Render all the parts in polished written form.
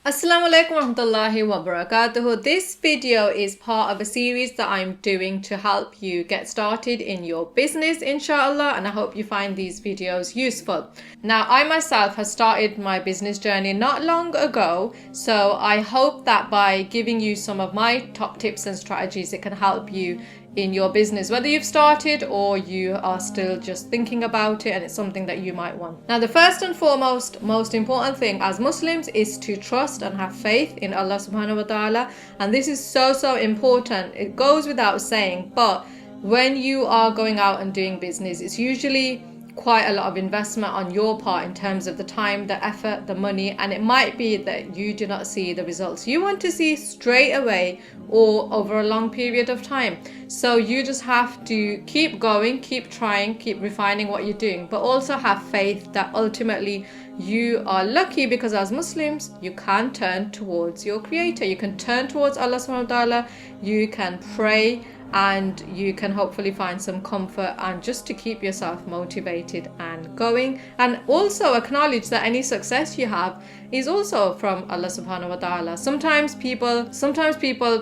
Assalamu alaikum warahmatullahi wabarakatuh. This video is part of a series that I'm doing to help you get started in your business, inshallah, and I hope you find these videos useful. Now, I myself have started my business journey not long ago, so I hope that by giving you some of my top tips and strategies, it can help you in your business, whether you've started or you are still just thinking about it and it's something that you might want. Now, the first and foremost, most important thing as Muslims is to trust and have faith in Allah subhanahu wa ta'ala. And this is so important. It goes without saying, but when you are going out and doing business, it's usually quite a lot of investment on your part in terms of the time, the effort, the money, and it might be that you do not see the results you want to see straight away or over a long period of time. So you just have to keep going, keep trying, keep refining what you're doing, but also have faith that ultimately you are lucky, because as Muslims you can turn towards your creator, you can turn towards Allah subhanahu wa ta'ala, you can pray, and you can hopefully find some comfort and just to keep yourself motivated and going, and also acknowledge that any success you have is also from Allah subhanahu wa ta'ala. Sometimes people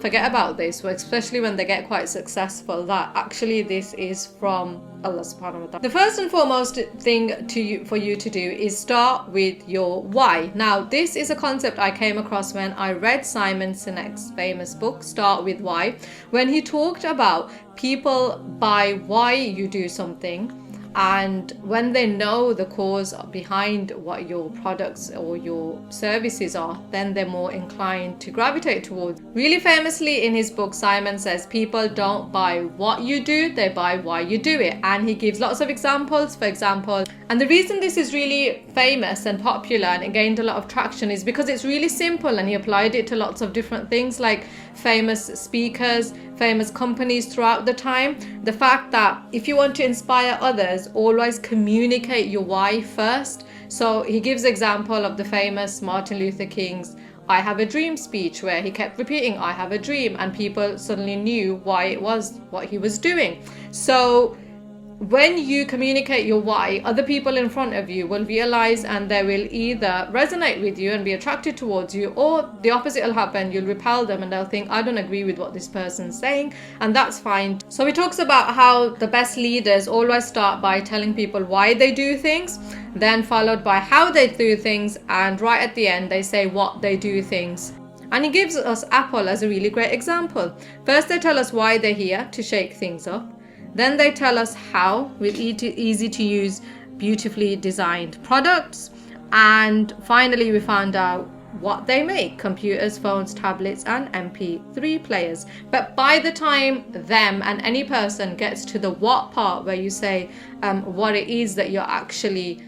forget about this, especially when they get quite successful, that actually this is from Allah subhanahu wa ta'ala. The first and foremost thing for you to do is start with your why. Now, this is a concept I came across when I read Simon Sinek's famous book, Start With Why, when he talked about people by why you do something, and when they know the cause behind what your products or your services are, then they're more inclined to gravitate towards. Really famously in his book, Simon says people don't buy what you do, they buy why you do it. And he gives lots of examples. For example, and the reason this is really famous and popular and it gained a lot of traction is because it's really simple, and he applied it to lots of different things like famous speakers, famous companies throughout the time. The fact that if you want to inspire others, always communicate your why first. So he gives example of the famous Martin Luther King's I have a dream speech, where he kept repeating I have a dream, and people suddenly knew why it was what he was doing. So when you communicate your why, other people in front of you will realize, and they will either resonate with you and be attracted towards you, or the opposite will happen. You'll repel them and they'll think, I don't agree with what this person's saying, and that's fine. So he talks about how the best leaders always start by telling people why they do things, then followed by how they do things, and right at the end they say what they do things. And he gives us Apple as a really great example. First they tell us why they're here, to shake things up. Then they tell us how, with easy to use, beautifully designed products. And finally we found out what they make: computers, phones, tablets, and MP3 players. But by the time them and any person gets to the what part, where you say what it is that you're actually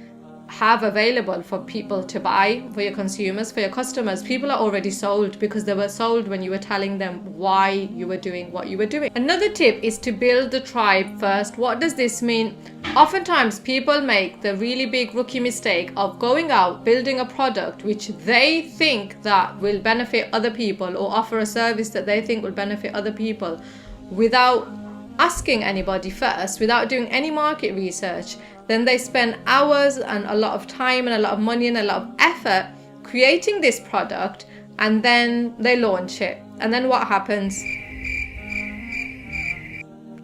have available for people to buy, for your consumers, for your customers, people are already sold, because they were sold when you were telling them why you were doing what you were doing. Another tip is to build the tribe first. What does this mean? Oftentimes people make the really big rookie mistake of going out, building a product which they think that will benefit other people, or offer a service that they think will benefit other people, without asking anybody first, without doing any market research. Then they spend hours and a lot of time and a lot of money and a lot of effort creating this product, and then they launch it. And then what happens?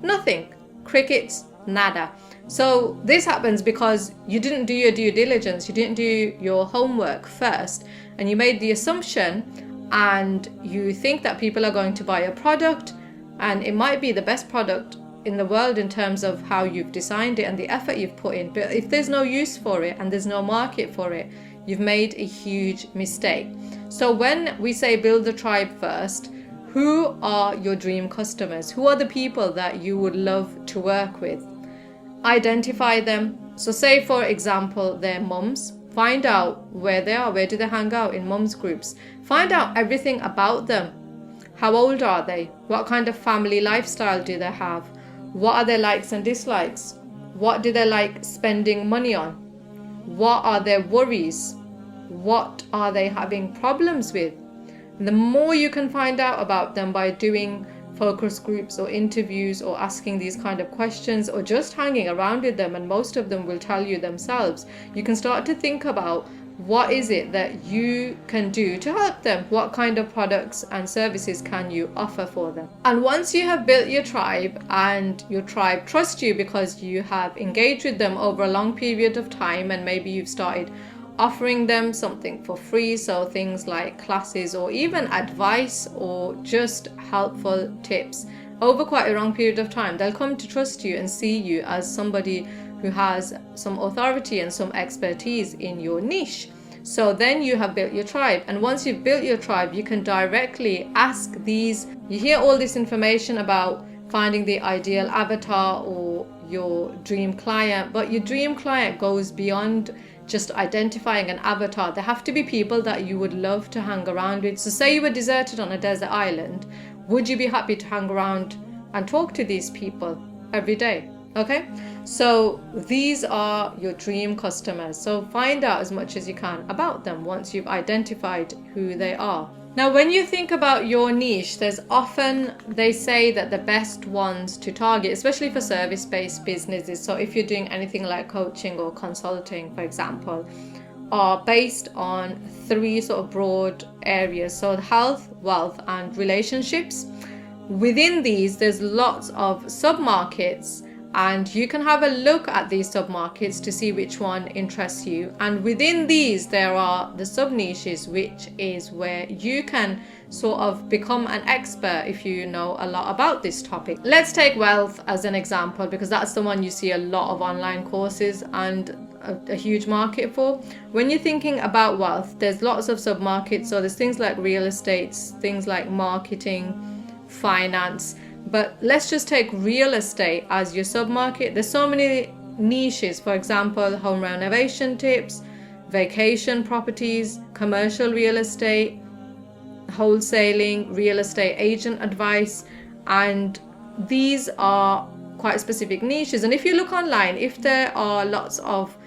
Nothing. Crickets, nada. So this happens because you didn't do your due diligence, you didn't do your homework first, and you made the assumption, and you think that people are going to buy a product, and it might be the best product in the world in terms of how you've designed it and the effort you've put in, but if there's no use for it and there's no market for it, you've made a huge mistake. So when we say build the tribe first, who are your dream customers? Who are the people that you would love to work with? Identify them. So say for example they're mums, find out where they are, where do they hang out in mums groups, find out everything about them. How old are they? What kind of family lifestyle do they have? What are their likes and dislikes? What do they like spending money on? What are their worries? What are they having problems with? And the more you can find out about them by doing focus groups or interviews or asking these kind of questions or just hanging around with them, and most of them will tell you themselves, you can start to think about what is it that you can do to help them? What kind of products and services can you offer for them? And once you have built your tribe and your tribe trusts you because you have engaged with them over a long period of time, and maybe you've started offering them something for free, so things like classes or even advice or just helpful tips over quite a long period of time, they'll come to trust you and see you as somebody who has some authority and some expertise in your niche. So then you have built your tribe, and once you've built your tribe, you can directly ask these. You hear all this information about finding the ideal avatar or your dream client, but your dream client goes beyond just identifying an avatar. There have to be people that you would love to hang around with. So say you were deserted on a desert island, would you be happy to hang around and talk to these people every day? Okay, so these are your dream customers. So find out as much as you can about them once you've identified who they are. Now, when you think about your niche, there's often, they say that the best ones to target, especially for service-based businesses, so if you're doing anything like coaching or consulting, for example, are based on 3 sort of broad areas. So health, wealth, and relationships. Within these, there's lots of sub-markets, and you can have a look at these sub-markets to see which one interests you. And within these, there are the sub-niches, which is where you can sort of become an expert if you know a lot about this topic. Let's take wealth as an example, because that's the one you see a lot of online courses and a huge market for. When you're thinking about wealth, there's lots of sub-markets. So there's things like real estate, things like marketing, finance. But let's just take real estate as your sub-market. There's so many niches, for example, home renovation tips, vacation properties, commercial real estate, wholesaling, real estate agent advice, and these are quite specific niches. And if you look online, if there are lots of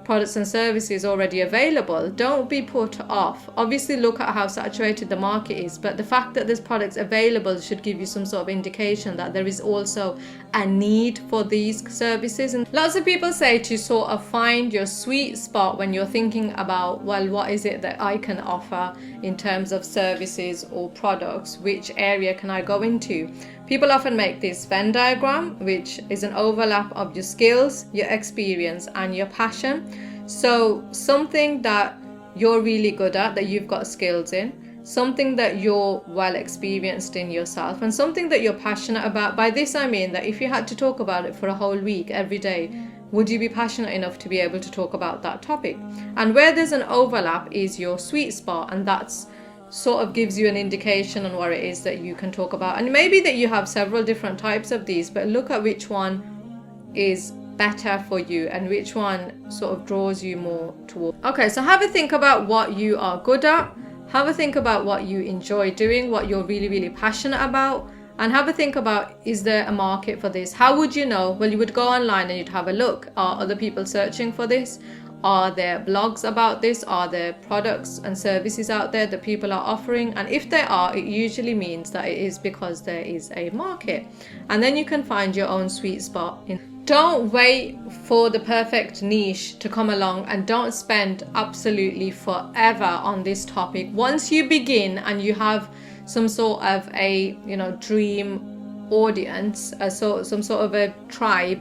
products and services already available, don't be put off. Obviously look at how saturated the market is, but the fact that there's products available should give you some sort of indication that there is also a need for these services. And lots of people say to sort of find your sweet spot when you're thinking about, well, what is it that I can offer in terms of services or products? Which area can I go into? People often make this Venn diagram, which is an overlap of your skills, your experience, and your passion. So something that you're really good at, that you've got skills in, something that you're well experienced in yourself, and something that you're passionate about. By this I mean that if you had to talk about it for a whole week every day, would you be passionate enough to be able to talk about that topic? And where there's an overlap is your sweet spot, and that's sort of gives you an indication on what it is that you can talk about. And maybe that you have several different types of these, but look at which one is better for you and which one sort of draws you more toward. Okay, so have a think about what you are good at, have a think about what you enjoy doing, what you're really, really passionate about, and have a think about, is there a market for this? How would you know? Well, you would go online and you'd have a look. Are other people searching for this? Are there blogs about this? Are there products and services out there that people are offering? And if there are, it usually means that it is because there is a market. And then you can find your own sweet spot. Don't wait for the perfect niche to come along, and don't spend absolutely forever on this topic. Once you begin and you have some sort of a, dream audience, so some sort of a tribe,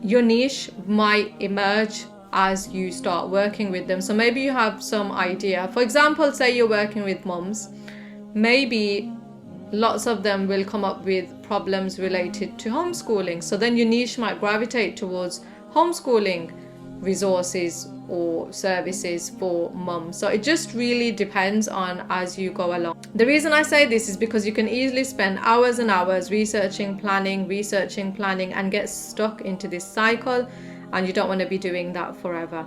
your niche might emerge as you start working with them. So maybe you have some idea. For example, say you're working with mums, maybe lots of them will come up with problems related to homeschooling. So then your niche might gravitate towards homeschooling resources or services for mums. So it just really depends on as you go along. The reason I say this is because you can easily spend hours and hours researching, planning, and get stuck into this cycle. And you don't want to be doing that forever.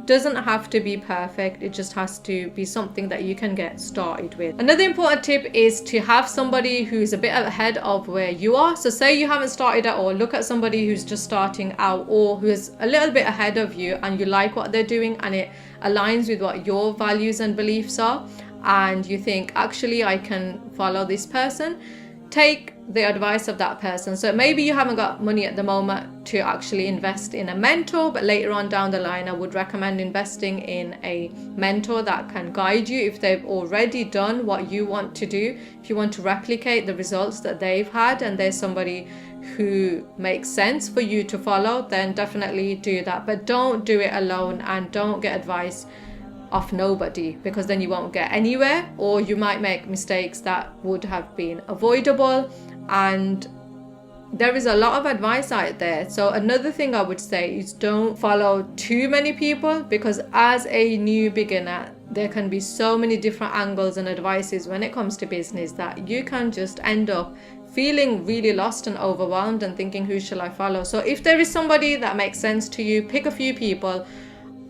Doesn't have to be perfect, it just has to be something that you can get started with. Another important tip is to have somebody who's a bit ahead of where you are. So say you haven't started at all, look at somebody who's just starting out or who's a little bit ahead of you and you like what they're doing and it aligns with what your values and beliefs are, and you think, actually I can follow this person. take the advice of that person. So maybe you haven't got money at the moment to actually invest in a mentor, but later on down the line, I would recommend investing in a mentor that can guide you if they've already done what you want to do. If you want to replicate the results that they've had, and there's somebody who makes sense for you to follow, then definitely do that. But don't do it alone, and don't get advice off nobody, because then you won't get anywhere, or you might make mistakes that would have been avoidable. And there is a lot of advice out there. So another thing I would say is don't follow too many people, because as a new beginner, there can be so many different angles and advices when it comes to business that you can just end up feeling really lost and overwhelmed and thinking, who shall I follow? So if there is somebody that makes sense to you, pick a few people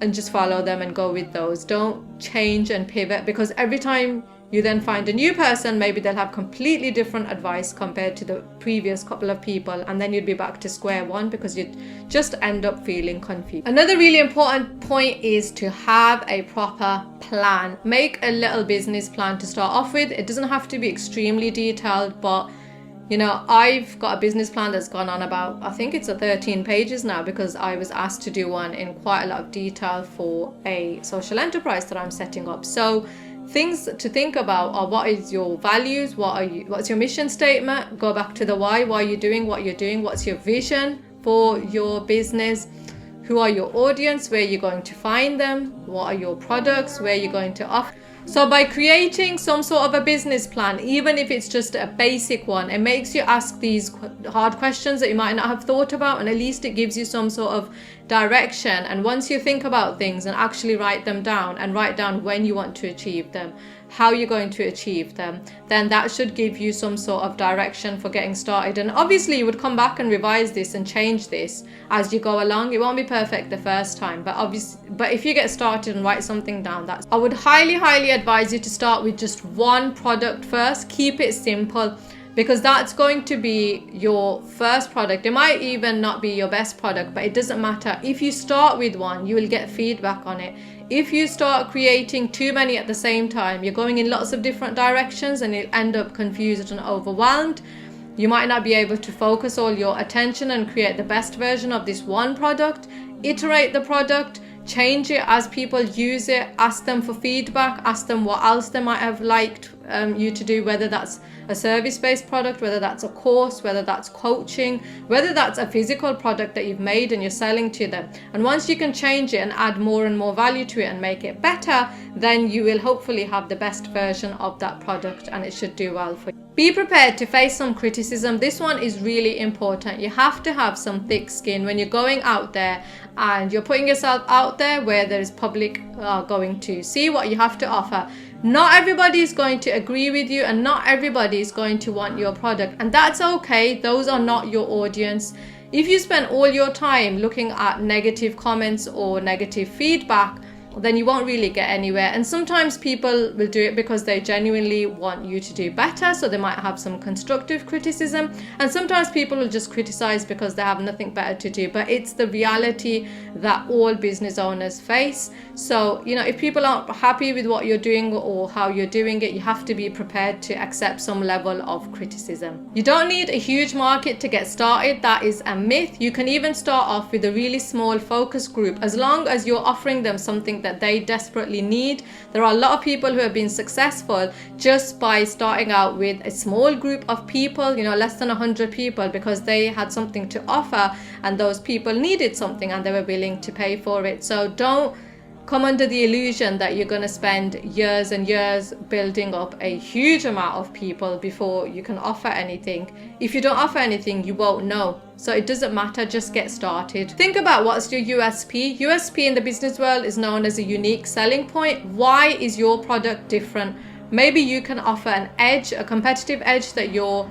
and just follow them and go with those. Don't change and pivot, because every time you then find a new person, maybe they'll have completely different advice compared to the previous couple of people, and then you'd be back to square one because you'd just end up feeling confused. Another really important point is to have a proper plan. Make a little business plan to start off with. It doesn't have to be extremely detailed, but you know, I've got a business plan that's gone on about, I think it's 13 pages now, because I was asked to do one in quite a lot of detail for a social enterprise that I'm setting up. So things to think about are, what is your values? What's your mission statement? Go back to the why are you doing what you're doing? What's your vision for your business? Who are your audience? Where are you going to find them? What are your products? Where are you going to offer? So by creating some sort of a business plan, even if it's just a basic one, it makes you ask these hard questions that you might not have thought about, and at least it gives you some sort of direction. And once you think about things and actually write them down, and write down when you want to achieve them, how you're going to achieve them, then that should give you some sort of direction for getting started. And obviously you would come back and revise this and change this as you go along. It won't be perfect the first time, but if you get started and write something down, I would highly advise you to start with just one product first. Keep it simple, because that's going to be your first product. It might even not be your best product, but it doesn't matter. If you start with one, you will get feedback on it. If you start creating too many at the same time, you're going in lots of different directions and you'll end up confused and overwhelmed. You might not be able to focus all your attention and create the best version of this one product. Iterate the product, change it as people use it, ask them for feedback, ask them what else they might have liked you to do, whether that's a service-based product, whether that's a course, whether that's coaching, whether that's a physical product that you've made and you're selling to them. And once you can change it and add more and more value to it and make it better, then you will hopefully have the best version of that product, and it should do well for you. Be prepared to face some criticism. This one is really important. You have to have some thick skin when you're going out there and you're putting yourself out there where there is public going to see what you have to offer. Not everybody is going to agree with you, and not everybody is going to want your product, and that's okay. Those are not your audience. If you spend all your time looking at negative comments or negative feedback, then you won't really get anywhere. And sometimes people will do it because they genuinely want you to do better, so they might have some constructive criticism, and sometimes people will just criticize because they have nothing better to do. But it's the reality that all business owners face. So, you know, if people aren't happy with what you're doing or how you're doing it, you have to be prepared to accept some level of criticism. You don't need a huge market to get started. That is a myth. You can even start off with a really small focus group, as long as you're offering them something that they desperately need. There are a lot of people who have been successful just by starting out with a small group of people, you know, less than 100 people, because they had something to offer and those people needed something and they were willing to pay for it. So don't come under the illusion that you're going to spend years and years building up a huge amount of people before you can offer anything. If you don't offer anything, you won't know. So it doesn't matter, just get started. Think about what's your USP. USP in the business world is known as a unique selling point. Why is your product different? Maybe you can offer an edge, a competitive edge that your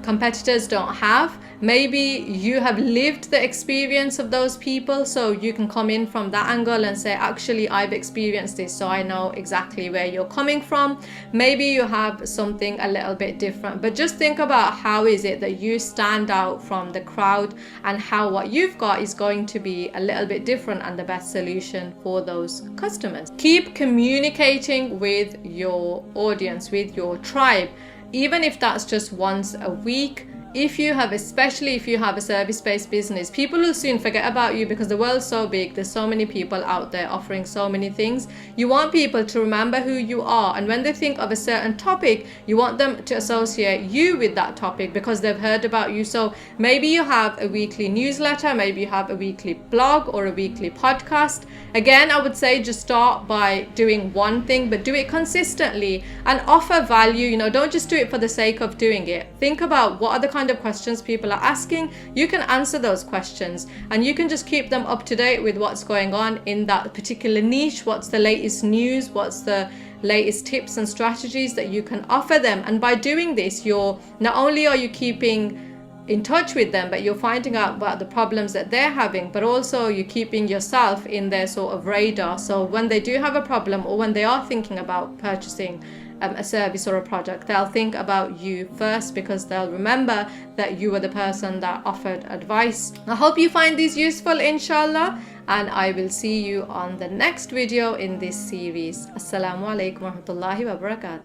competitors don't have. Maybe you have lived the experience of those people, so you can come in from that angle and say, actually, I've experienced this, so I know exactly where you're coming from. Maybe you have something a little bit different, but just think about how is it that you stand out from the crowd, and how what you've got is going to be a little bit different and the best solution for those customers. Keep communicating with your audience, with your tribe. even if that's just once a week. Especially if you have a service-based business, people will soon forget about you because the world's so big. There's so many people out there offering so many things. You want people to remember who you are, and when they think of a certain topic, you want them to associate you with that topic because they've heard about you. So maybe you have a weekly newsletter, maybe you have a weekly blog or a weekly podcast. Again, I would say just start by doing one thing, but do it consistently and offer value. Don't just do it for the sake of doing it. Think about what are the kind of questions people are asking. You can answer those questions and you can just keep them up to date with what's going on in that particular niche. What's the latest news? What's the latest tips and strategies that you can offer them? And by doing this, not only are you keeping in touch with them, but you're finding out about the problems that they're having, but also you're keeping yourself in their sort of radar. So when they do have a problem or when they are thinking about purchasing a service or a product, they'll think about you first because they'll remember that you were the person that offered advice. I hope you find these useful, inshallah, and I will see you on the next video in this series. Assalamu alaikum wa rahmatullahi wa barakatuh.